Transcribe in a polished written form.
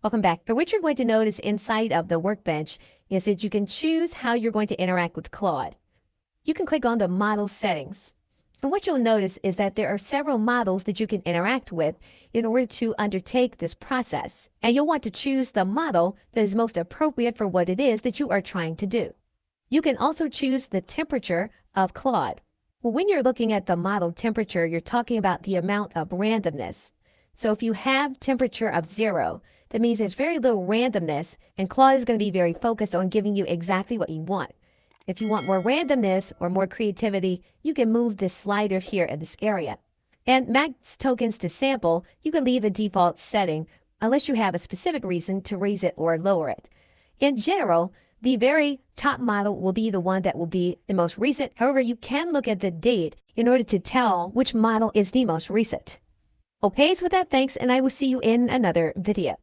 Welcome back. Now, what you're going to notice inside of the workbench is that you can choose how you're going to interact with Claude. You can click on the model settings. And what you'll notice is that there are several models that you can interact with in order to undertake this process. And you'll want to choose the model that is most appropriate for what it is that you are trying to do. You can also choose the temperature of Claude. Well, when you're looking at the model temperature, you're talking about the amount of randomness. So if you have temperature of 0, that means there's very little randomness, and Claude is going to be very focused on giving you exactly what you want. If you want more randomness or more creativity, you can move this slider here in this area. And max tokens to sample, you can leave a default setting unless you have a specific reason to raise it or lower it. In general, the very top model will be the one that will be the most recent. However, you can look at the date in order to tell which model is the most recent. Okay, so with that, thanks, and I will see you in another video.